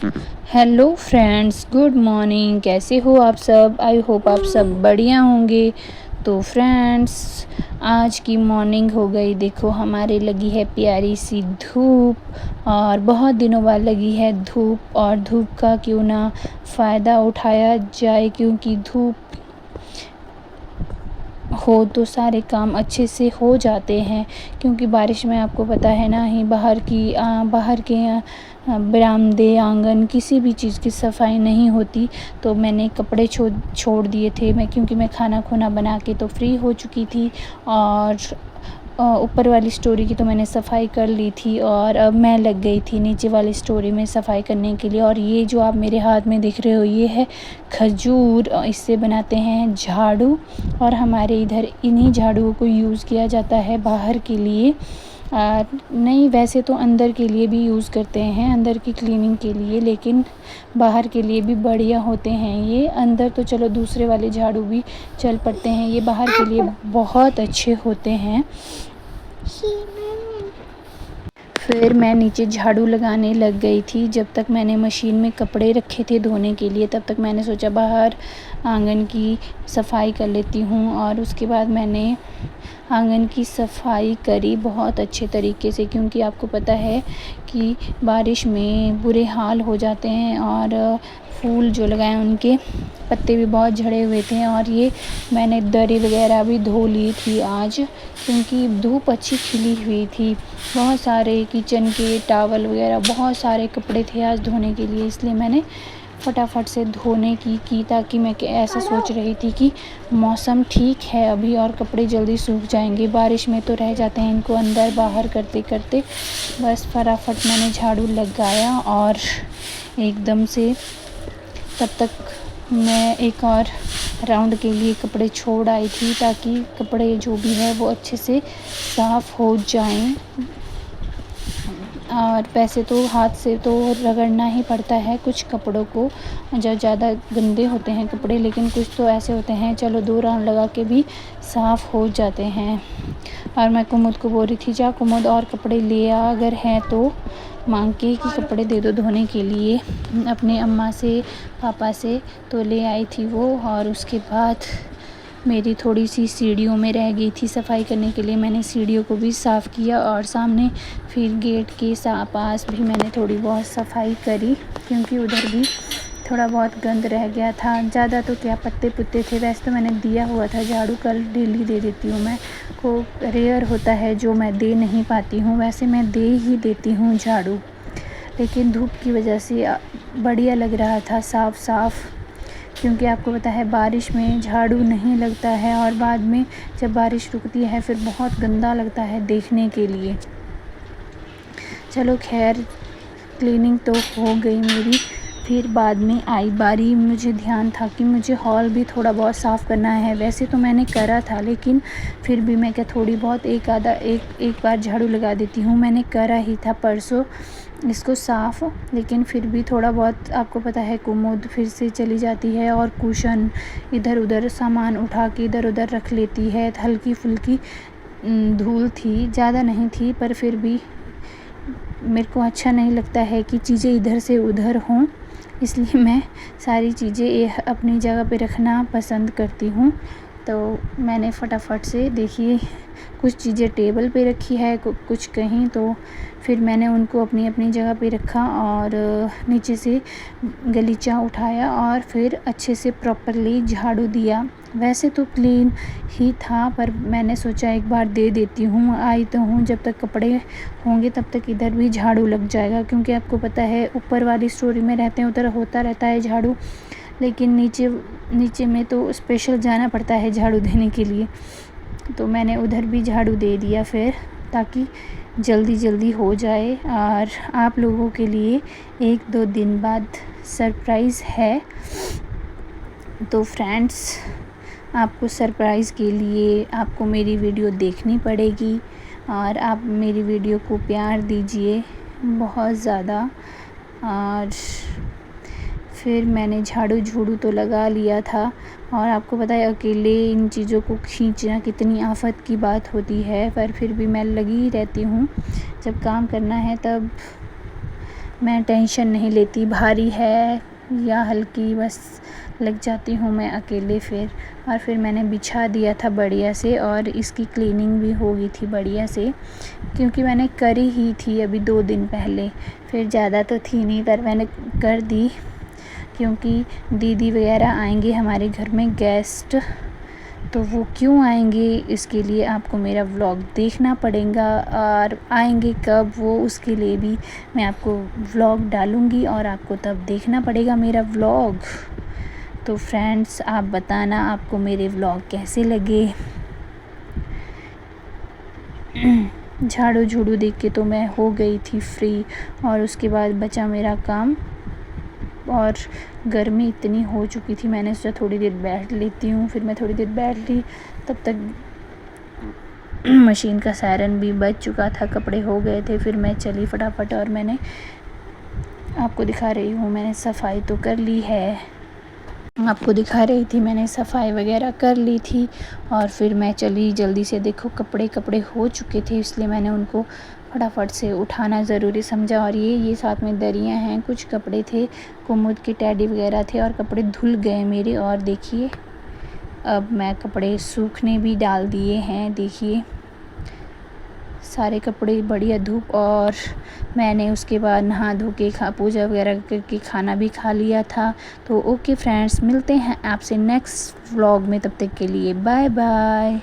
Hello friends, good morning. कैसे हो आप सब? आई होप आप सब बढ़िया होंगे। तो फ्रेंड्स, आज की मॉर्निंग हो गई, देखो हमारे लगी है प्यारी सी धूप और बहुत दिनों बाद लगी है धूप। और धूप का क्यों ना फ़ायदा उठाया जाए, क्योंकि धूप हो तो सारे काम अच्छे से हो जाते हैं। क्योंकि बारिश में आपको पता है ना ही बाहर के बरामदे, आंगन, किसी भी चीज़ की सफाई नहीं होती। तो मैंने कपड़े छोड़ दिए थे क्योंकि मैं खाना खुना बना के तो फ्री हो चुकी थी। और ऊपर वाली स्टोरी की तो मैंने सफाई कर ली थी और अब मैं लग गई थी नीचे वाली स्टोरी में सफाई करने के लिए। और ये जो आप मेरे हाथ में दिख रहे हो, ये है खजूर। इससे बनाते हैं झाड़ू। और हमारे इधर इन्हीं झाड़ुओं को यूज़ किया जाता है बाहर के लिए। नहीं, वैसे तो अंदर के लिए भी यूज़ करते हैं, अंदर की क्लीनिंग के लिए, लेकिन बाहर के लिए भी बढ़िया होते हैं ये। अंदर तो चलो दूसरे वाले झाड़ू भी चल पड़ते हैं, ये बाहर के लिए बहुत अच्छे होते हैं। फिर मैं नीचे झाड़ू लगाने लग गई थी। जब तक मैंने मशीन में कपड़े रखे थे धोने के लिए, तब तक मैंने सोचा बाहर आंगन की सफाई कर लेती हूँ। और उसके बाद मैंने आंगन की सफाई करी बहुत अच्छे तरीके से, क्योंकि आपको पता है कि बारिश में बुरे हाल हो जाते हैं। और फूल जो लगाए उनके पत्ते भी बहुत झड़े हुए थे। और ये मैंने दरी वगैरह भी धो ली थी आज, क्योंकि धूप अच्छी खिली हुई थी। बहुत सारे किचन के टावल वगैरह, बहुत सारे कपड़े थे आज धोने के लिए, इसलिए मैंने फटाफट से धोने की ताकि मैं ऐसा सोच रही थी कि मौसम ठीक है अभी और कपड़े जल्दी सूख जाएंगे। बारिश में तो रह जाते हैं इनको अंदर बाहर करते करते। बस फटाफट मैंने झाड़ू लगाया और एकदम से तब तक मैं एक और राउंड के लिए कपड़े छोड़ आई थी, ताकि कपड़े जो भी है वो अच्छे से साफ़ हो जाएं। और वैसे तो हाथ से तो रगड़ना ही पड़ता है कुछ कपड़ों को, जो ज़्यादा गंदे होते हैं कपड़े, लेकिन कुछ तो ऐसे होते हैं चलो 2 राउंड लगा के भी साफ़ हो जाते हैं। और मैं कुमुद को बोल रही थी, जा कुमुद और कपड़े ले आ, अगर हैं तो मांग के कि कपड़े दे दो धोने के लिए, अपने अम्मा से पापा से। तो ले आई थी वो। और उसके बाद मेरी थोड़ी सी सीढ़ियों में रह गई थी सफाई करने के लिए, मैंने सीढ़ियों को भी साफ़ किया। और सामने फिर गेट के पास भी मैंने थोड़ी बहुत सफाई करी, क्योंकि उधर भी थोड़ा बहुत गंद रह गया था। ज़्यादा तो क्या, पत्ते पुत्ते थे। वैसे तो मैंने दिया हुआ था झाड़ू, कल डेली दे देती हूँ। मैं को रेयर होता है जो मैं दे नहीं पाती हूँ, वैसे मैं दे ही देती हूँ झाड़ू। लेकिन धूप की वजह से बढ़िया लग रहा था साफ़ साफ़, क्योंकि आपको पता है बारिश में झाड़ू नहीं लगता है और बाद में जब बारिश रुकती है फिर बहुत गंदा लगता है देखने के लिए। चलो खैर, क्लीनिंग तो हो गई मेरी। फिर बाद में आई बारी, मुझे ध्यान था कि मुझे हॉल भी थोड़ा बहुत साफ़ करना है। वैसे तो मैंने करा था, लेकिन फिर भी मैं क्या थोड़ी बहुत एक बार झाड़ू लगा देती हूँ। मैंने करा ही था परसों इसको साफ़, लेकिन फिर भी थोड़ा बहुत, आपको पता है कुमुद फिर से चली जाती है और कुशन इधर उधर सामान उठा के इधर उधर रख लेती है। हल्की फुल्की धूल थी, ज़्यादा नहीं थी, पर फिर भी मेरे को अच्छा नहीं लगता है कि चीज़ें इधर से उधर हों, इसलिए मैं सारी चीज़ें अपनी जगह पे रखना पसंद करती हूँ। तो मैंने फटाफट से, देखिए, कुछ चीज़ें टेबल पे रखी है, कुछ कहीं, तो फिर मैंने उनको अपनी अपनी जगह पे रखा और नीचे से गलीचा उठाया और फिर अच्छे से प्रॉपरली झाड़ू दिया। वैसे तो क्लीन ही था, पर मैंने सोचा एक बार दे देती हूँ, आई तो हूँ, जब तक कपड़े होंगे तब तक इधर भी झाड़ू लग जाएगा। क्योंकि आपको पता है ऊपर वाली स्टोरी में रहते हैं, उधर होता रहता है झाड़ू, लेकिन नीचे में तो स्पेशल जाना पड़ता है झाड़ू देने के लिए। तो मैंने उधर भी झाड़ू दे दिया फिर, ताकि जल्दी जल्दी हो जाए। और आप लोगों के लिए 1-2 दिन बाद सरप्राइज़ है। तो फ्रेंड्स, आपको सरप्राइज़ के लिए आपको मेरी वीडियो देखनी पड़ेगी और आप मेरी वीडियो को प्यार दीजिए बहुत ज़्यादा। और फिर मैंने झाड़ू झूड़ू तो लगा लिया था। और आपको पता है अकेले इन चीज़ों को खींचना कितनी आफत की बात होती है, पर फिर भी मैं लगी रहती हूँ। जब काम करना है तब मैं टेंशन नहीं लेती, भारी है या हल्की, बस लग जाती हूँ मैं अकेले फिर। और फिर मैंने बिछा दिया था बढ़िया से, और इसकी क्लीनिंग भी हो गई थी बढ़िया से, क्योंकि मैंने करी ही थी अभी 2 दिन पहले। फिर ज़्यादा तो थी नहीं, पर मैंने कर दी, क्योंकि दीदी वगैरह आएंगे हमारे घर में गेस्ट, तो वो क्यों आएंगे इसके लिए आपको मेरा व्लॉग देखना पड़ेगा, और आएंगे कब वो उसके लिए भी मैं आपको व्लॉग डालूँगी, और आपको तब देखना पड़ेगा मेरा व्लॉग। तो फ्रेंड्स, आप बताना आपको मेरे व्लॉग कैसे लगे। झाड़ू झूड़ू देख के तो मैं हो गई थी फ्री, और उसके बाद बचा मेरा काम, और गर्मी इतनी हो चुकी थी, मैंने सोचा थोड़ी देर बैठ लेती हूँ। फिर मैं थोड़ी देर बैठ ली, तब तक मशीन का सायरन भी बज चुका था, कपड़े हो गए थे। फिर मैं चली फटाफट, और मैंने आपको दिखा रही हूँ, मैंने सफाई तो कर ली है, आपको दिखा रही थी मैंने सफाई वगैरह कर ली थी। और फिर मैं चली जल्दी से, देखो कपड़े हो चुके थे, इसलिए मैंने उनको फटाफट से उठाना ज़रूरी समझा। और ये साथ में दरियाँ हैं, कुछ कपड़े थे, कुमुद के टेडी वगैरह थे, और कपड़े धुल गए मेरे। और देखिए अब मैं कपड़े सूखने भी डाल दिए हैं, देखिए सारे कपड़े बढ़िया धूप। और मैंने उसके बाद नहा धो के पूजा वगैरह करके खाना भी खा लिया था। तो ओके फ्रेंड्स, मिलते हैं आपसे नेक्स्ट व्लॉग में, तब तक के लिए बाय बाय।